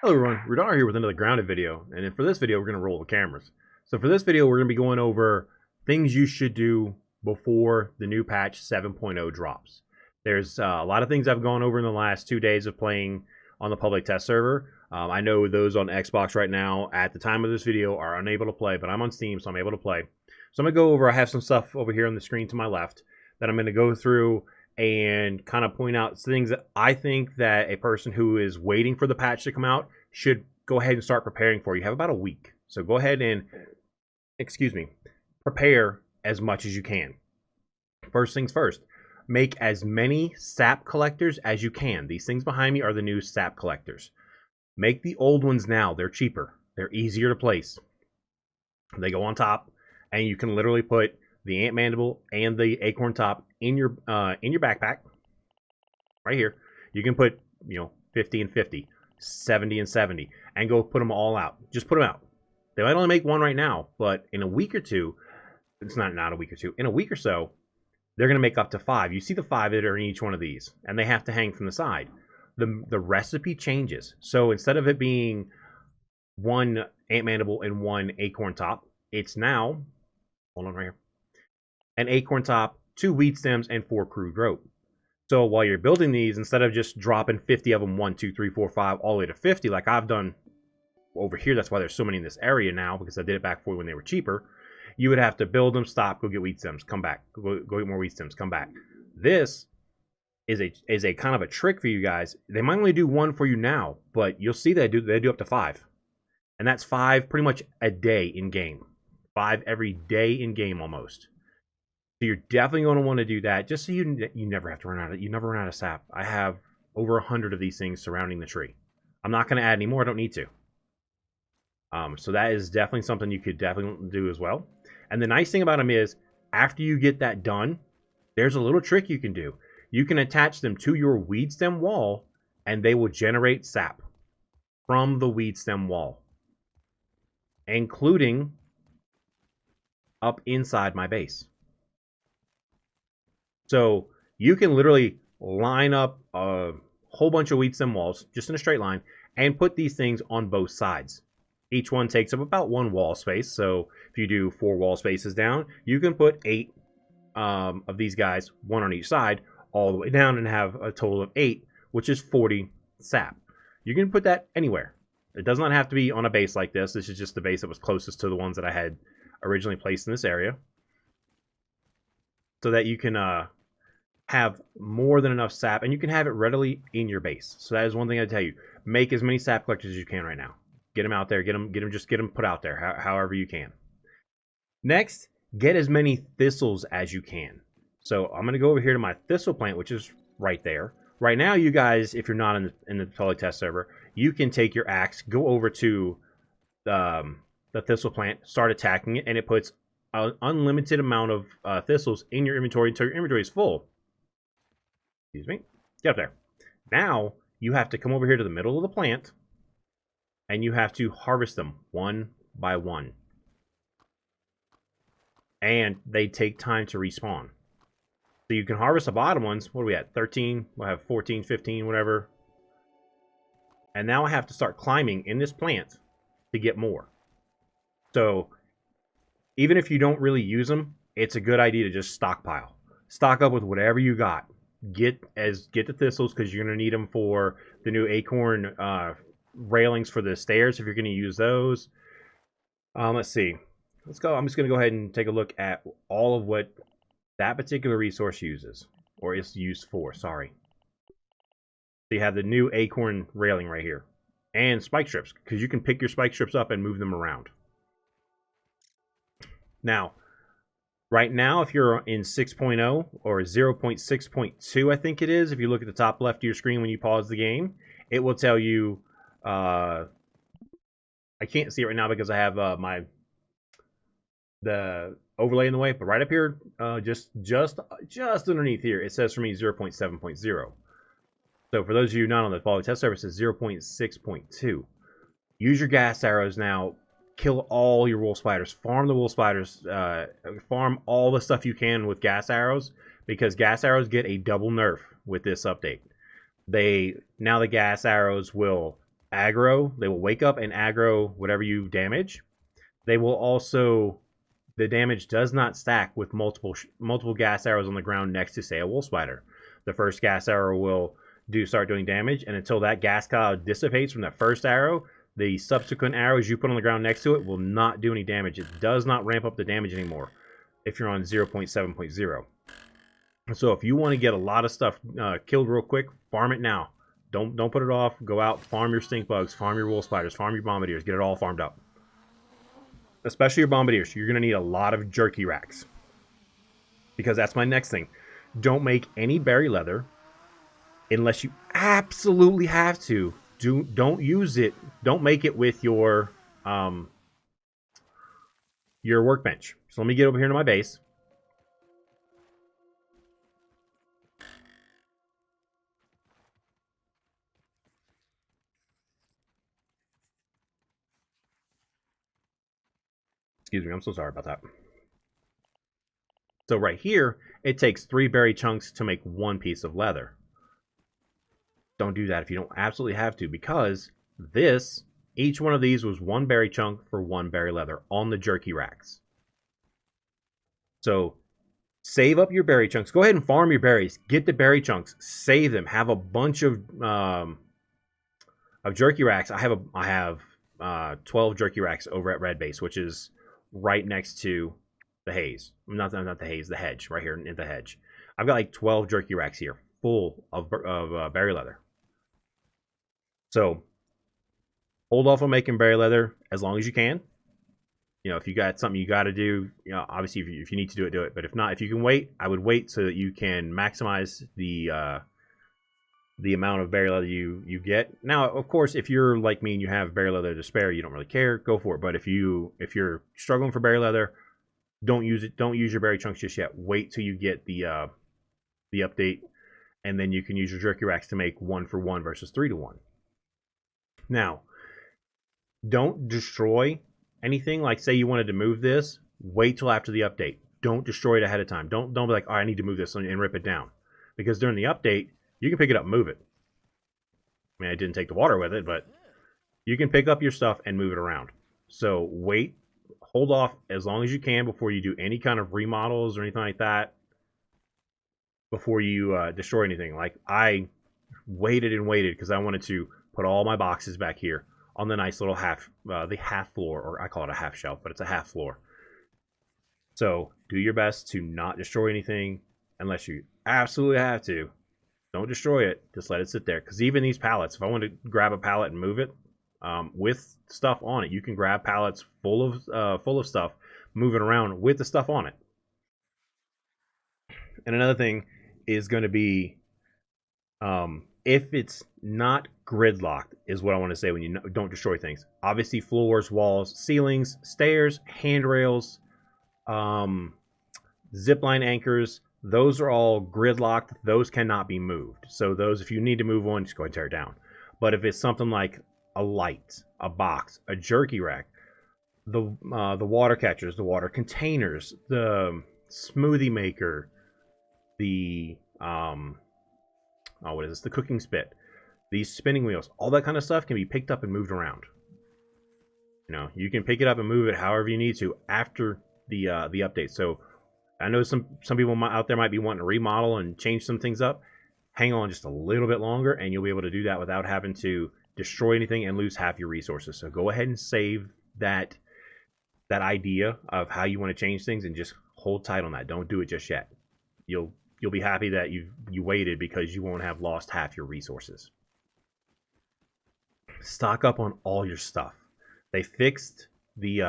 Hello everyone, Rudar here with another grounded video, and for this video we're going to roll the cameras. So for this video we're going to be going over things you should do before the new patch 7.0 drops. There's a lot of things I've gone over in the last 2 days of playing on the public test server. I know those on Xbox right now at the time of this video are unable to play, but I'm on Steam so I'm able to play. So I'm going to go over, I have some stuff over here on the screen to my left that I'm going to go through and kind of point out things that I think that a person who is waiting for the patch to come out should go ahead and start preparing for. You have about a week. So go ahead and, prepare as much as you can. First things first, make as many sap collectors as you can. These things behind me are the new sap collectors. Make the old ones now. They're cheaper. They're easier to place. They go on top, and you can literally put the ant mandible and the acorn top in your backpack right here. You can put 50 and 50, 70 and 70, and go put them all out. Just put them out. They might only make one right now, but in a week or two, it's not a week or two, in a week or so, they're going to make up to 5. You see the 5 that are in each one of these, and they have to hang from the side. The recipe changes. So instead of it being one ant mandible and one acorn top, it's now, hold on right here, an acorn top, 2 weed stems, and 4 crude rope. So while you're building these, instead of just dropping 50 of them, 1, 2, 3, 4, 5, all the way to 50, like I've done over here, that's why there's so many in this area now, because I did it back before when they were cheaper, you would have to build them, stop, go get weed stems, come back, go get more weed stems, come back. This is a kind of a trick for you guys. They might only do 1 for you now, but you'll see they do up to 5. And that's 5 pretty much a day in game. 5 every day in game almost. So you're definitely going to want to do that, just so you never have to run out of sap. I have over 100 of these things surrounding the tree. I'm not going to add any more. I don't need to. So that is definitely something you could definitely do as well. And the nice thing about them is, after you get that done, there's a little trick you can do. You can attach them to your weed stem wall, and they will generate sap from the weed stem wall, including up inside my base. So you can literally line up a whole bunch of weed stem walls just in a straight line and put these things on both sides. Each one takes up about 1 wall space. So if you do 4 wall spaces down, you can put 8 of these guys, 1 on each side, all the way down, and have a total of 8, which is 40 sap. You can put that anywhere. It does not have to be on a base like this. This is just the base that was closest to the ones that I had originally placed in this area, so that you can have more than enough sap, and you can have it readily in your base. So that is one thing I tell you: make as many sap collectors as you can right now. Get them out there. Get them put out there however you can. Next, get as many thistles as you can. So I'm going to go over here to my thistle plant, which is right there. Right now, you guys, if you're not in the public test server, you can take your axe, go over to the thistle plant, start attacking it, and it puts an unlimited amount of thistles in your inventory until your inventory is full. Excuse me. Get up there. Now, you have to come over here to the middle of the plant, and you have to harvest them one by one. And they take time to respawn. So you can harvest the bottom ones. What are we at? 13? We'll have 14, 15, whatever. And now I have to start climbing in this plant to get more. So even if you don't really use them, it's a good idea to just stockpile. Stock up with whatever you got. Get the thistles, because you're going to need them for the new acorn railings for the stairs if you're going to use those. Let's see. Let's go. I'm just going to go ahead and take a look at all of what that particular resource uses, or is used for. Sorry. So you have the new acorn railing right here, and spike strips, because you can pick your spike strips up and move them around. Now, right now, if you're in 6.0 or 0.6.2, I think it is, if you look at the top left of your screen when you pause the game, it will tell you, I can't see it right now because I have the overlay in the way, but right up here, just underneath here, it says for me 0.7.0. So for those of you not on the public test server, it says 0.6.2. Use your gas arrows now. Kill all your wool spiders. Farm the wool spiders. Farm all the stuff you can with gas arrows, because gas arrows get a double nerf with this update. Now the gas arrows will aggro. They will wake up and aggro whatever you damage. They will also, the damage does not stack with multiple gas arrows on the ground next to, say, a wolf spider. The first gas arrow will start doing damage, and until that gas cloud dissipates from that first arrow, the subsequent arrows you put on the ground next to it will not do any damage. It does not ramp up the damage anymore if you're on 0.7.0. So if you want to get a lot of stuff killed real quick, farm it now. Don't put it off. Go out, farm your stink bugs, farm your wolf spiders, farm your bombardiers, get it all farmed up. Especially your bombardiers. You're going to need a lot of jerky racks. Because that's my next thing. Don't make any berry leather unless you absolutely have to. Don't use it. Don't make it with your workbench. So let me get over here to my base. Excuse me, I'm so sorry about that. So right here, it takes 3 berry chunks to make 1 piece of leather. Don't do that if you don't absolutely have to, because each one of these was 1 berry chunk for 1 berry leather on the jerky racks. So save up your berry chunks. Go ahead and farm your berries. Get the berry chunks. Save them. Have a bunch of jerky racks. I have 12 jerky racks over at Red Base, which is right next to the haze. Not the haze, the hedge. Right here in the hedge. I've got like 12 jerky racks here full of berry leather. So hold off on making berry leather as long as you can. You know, if you got something you got to do, you know, obviously if you need to do it, do it. But if not, if you can wait, I would wait so that you can maximize the amount of berry leather you get. Now, of course, if you're like me and you have berry leather to spare, you don't really care, go for it. But if you're struggling for berry leather, don't use it. Don't use your berry chunks just yet. Wait till you get the update, and then you can use your jerky racks to make 1 for 1 versus 3 to 1. Now, don't destroy anything. Like, say you wanted to move this, wait till after the update. Don't destroy it ahead of time. Don't be like, oh, I need to move this and rip it down, because during the update you can pick it up and move it. I mean, I didn't take the water with it, but you can pick up your stuff and move it around. So wait, hold off as long as you can before you do any kind of remodels or anything like that, before you destroy anything. Like, I waited and waited because I wanted to put all my boxes back here on the nice little half floor, or I call it a half shelf, but it's a half floor. So do your best to not destroy anything unless you absolutely have to. Don't destroy it. Just let it sit there. Because even these pallets, if I want to grab a pallet and move it with stuff on it, you can grab pallets full of stuff, move it around with the stuff on it. And another thing is going to be, if it's not gridlocked, is what I want to say when you don't destroy things. Obviously, floors, walls, ceilings, stairs, handrails, zipline anchors, those are all gridlocked. Those cannot be moved. So those, if you need to move one, just go ahead and tear it down. But if it's something like a light, a box, a jerky rack, the water catchers, the water containers, the smoothie maker, the what is this? The cooking spit, these spinning wheels, all that kind of stuff can be picked up and moved around. You know, you can pick it up and move it however you need to after the update. So I know some people out there might be wanting to remodel and change some things up. Hang on just a little bit longer, and you'll be able to do that without having to destroy anything and lose half your resources. So go ahead and save that idea of how you want to change things, and just hold tight on that. Don't do it just yet. You'll be happy that you waited, because you won't have lost half your resources. Stock up on all your stuff. They fixed the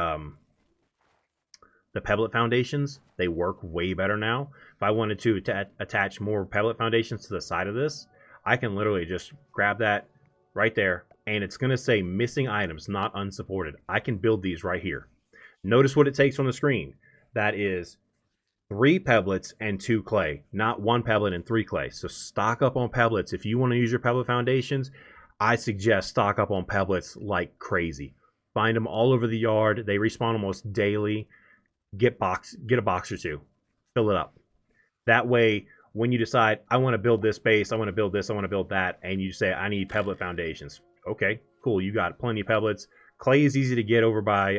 pebblet foundations. They work way better now. If I wanted to attach more pebblet foundations to the side of this, I can literally just grab that right there, and it's going to say missing items, not unsupported. I can build these right here. Notice what it takes on the screen. That is 3 pebblets and 2 clay, not 1 pebblet and 3 clay. So stock up on pebblets. If you want to use your pebblet foundations, I suggest stock up on pebblets like crazy. Find them all over the yard. They respawn almost daily. Get a box or 2. Fill it up. That way, when you decide, I want to build this base, I want to build this, I want to build that, and you say, I need pebblet foundations. Okay, cool. You got plenty of pebblets. Clay is easy to get over by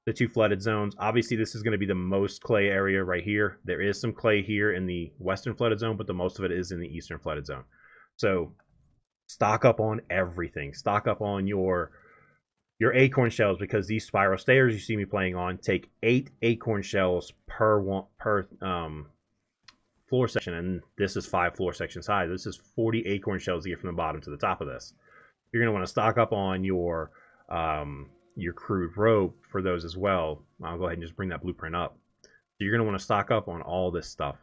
the 2 flooded zones. Obviously, this is going to be the most clay area right here. There is some clay here in the western flooded zone, but the most of it is in the eastern flooded zone. So stock up on everything. Stock up on your acorn shells, because these spiral stairs you see me playing on take 8 acorn shells per floor section, and this is 5 floor sections high. This is 40 acorn shells to get from the bottom to the top of this. You're going to want to stock up on your crude rope for those as well. I'll go ahead and just bring that blueprint up. So you're going to want to stock up on all this stuff.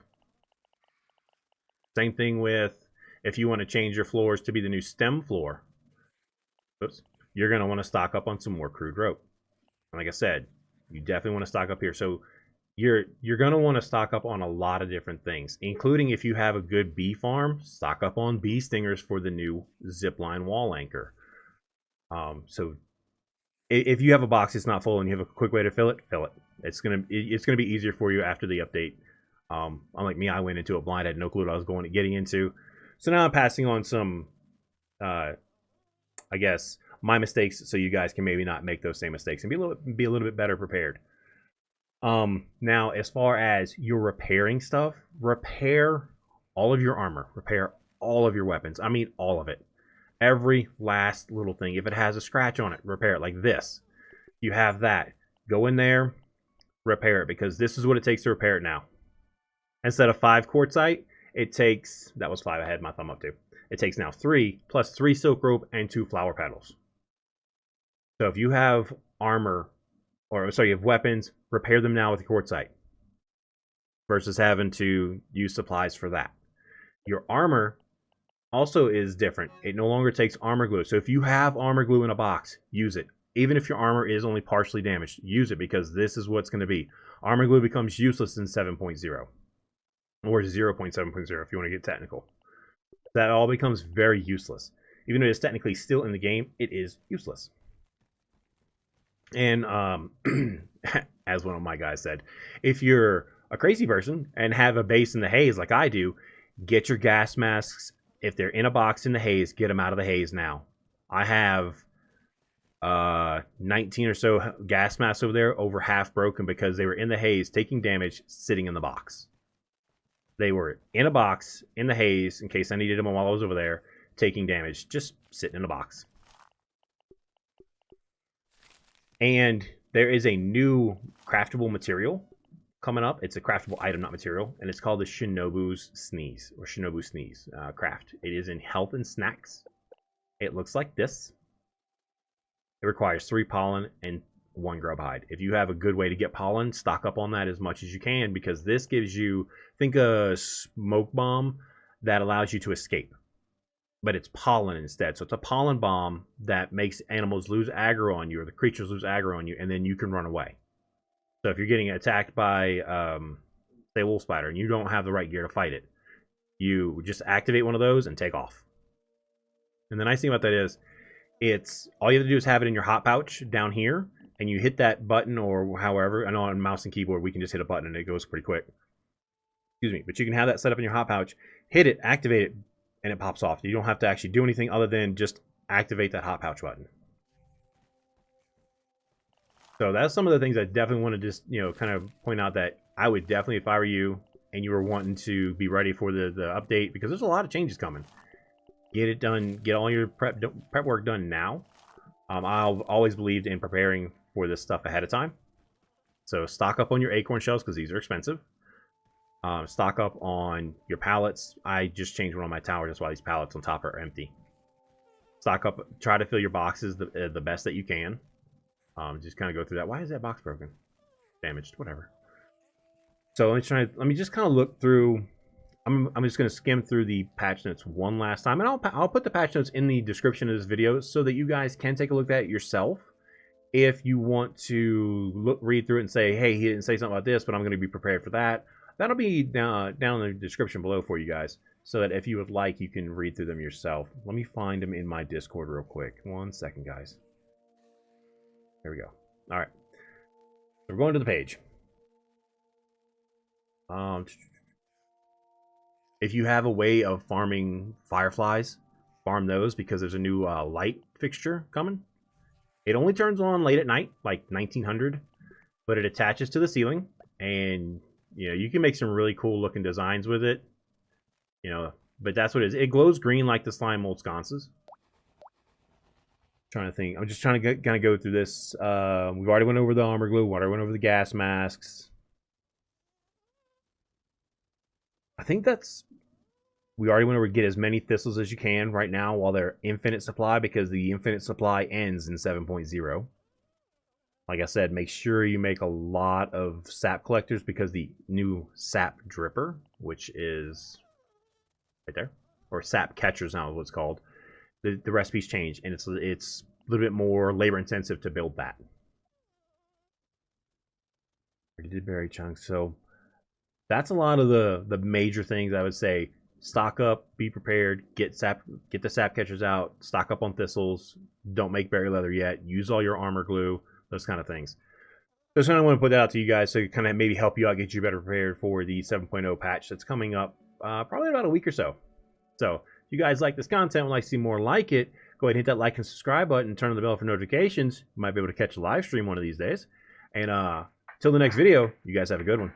Same thing with if you want to change your floors to be the new stem floor. Oops. You're going to want to stock up on some more crude rope. And like I said, you definitely want to stock up here. So you're going to want to stock up on a lot of different things, including if you have a good bee farm, stock up on bee stingers for the new zipline wall anchor. So if you have a box that's not full and you have a quick way to fill it, fill it. It's gonna be easier for you after the update. Unlike me, I went into it blind, I had no clue what I was getting into. So now I'm passing on some, I guess, my mistakes, so you guys can maybe not make those same mistakes and be a little bit better prepared. Now, as far as your repairing stuff, repair all of your armor, repair all of your weapons. I mean, all of it. Every last little thing. If it has a scratch on it, repair it. Like this. You have that. Go in there, repair it, because this is what it takes to repair it now. Instead of 5 quartzite, it takes, that was 5, I had my thumb up too. It takes now 3, plus 3 silk rope and 2 flower petals. So if you have armor, or sorry, you have weapons, repair them now with quartzite, versus having to use supplies for that. Your armor also is different. It no longer takes armor glue. So if you have armor glue in a box, use it. Even if your armor is only partially damaged, use it, because this is what's going to be. Armor glue becomes useless in 7.0. Or 0.7.0 if you want to get technical. That all becomes very useless. Even though it's technically still in the game, it is useless. And as one of my guys said, if you're a crazy person and have a base in the haze like I do, get your gas masks. If they're in a box in the haze, get them out of the haze now. I have 19 or so gas masks over there, over half broken because they were in the haze, taking damage, sitting in the box. They were in a box, in the haze, in case I needed them while I was over there, taking damage, just sitting in a box. And there is a new craftable material coming up. It's a craftable item, not material, and it's called the Shinobu's Sneeze, or Shinobu Sneeze craft. It is in health and snacks. It looks like this. It requires 3 pollen and 1 grub hide. If you have a good way to get pollen, stock up on that as much as you can, because this gives you, think a smoke bomb that allows you to escape, but it's pollen instead. So it's a pollen bomb that makes animals lose aggro on you, or the creatures lose aggro on you, and then you can run away. So if you're getting attacked by, say, a wolf spider, and you don't have the right gear to fight it, you just activate one of those and take off. And the nice thing about that is, it's all you have to do is have it in your hot pouch down here, and you hit that button, or however. I know on mouse and keyboard we can just hit a button and it goes pretty quick. Excuse me, but you can have that set up in your hot pouch, hit it, activate it, and it pops off. You don't have to actually do anything other than just activate that hot pouch button. So that's some of the things I definitely want to just, kind of point out, that I would definitely, if I were you and you were wanting to be ready for the update, because there's a lot of changes coming. Get it done. Get all your prep work done now. I've always believed in preparing for this stuff ahead of time. So stock up on your acorn shells, because these are expensive. Stock up on your pallets. I just changed one on my tower. That's why these pallets on top are empty. Stock up. Try to fill your boxes the best that you can. Just kind of go through that. Why is that box broken? Damaged. Whatever. So let me just kind of look through. I'm just going to skim through the patch notes one last time, and I'll put the patch notes in the description of this video so that you guys can take a look at it yourself. If you want to read through it and say, hey, he didn't say something about this, but I'm going to be prepared for that. That'll be down in the description below for you guys, so that if you would like, you can read through them yourself. Let me find them in my Discord real quick. 1 second, guys. There we go. All right. So we're going to the page. If you have a way of farming fireflies, farm those because there's a new light fixture coming. It only turns on late at night, like 1900, but it attaches to the ceiling, and you can make some really cool looking designs with it. But that's what it is. It glows green like the slime mold sconces. Trying to think. I'm just trying to kind of go through this. We've already went over the armor glue. We already went over the gas masks. I think that's... We already went over get as many thistles as you can right now while they're infinite supply, because the infinite supply ends in 7.0. Like I said, make sure you make a lot of sap collectors, because the new sap dripper, which is right there, or sap catchers now is what it's called, the recipe's changed, and it's a little bit more labor intensive to build that. I did berry chunks, so that's a lot of the major things I would say. Stock up, be prepared, get the sap catchers out, stock up on thistles, don't make berry leather yet, use all your armor glue, those kind of things. Just kind of want to put that out to you guys so kind of maybe help you out, get you better prepared for the 7.0 patch that's coming up probably about a week or so. So if you guys like this content, would like to see more like it, go ahead and hit that like and subscribe button and turn on the bell for notifications. You might be able to catch a live stream one of these days. And till the next video, you guys have a good one.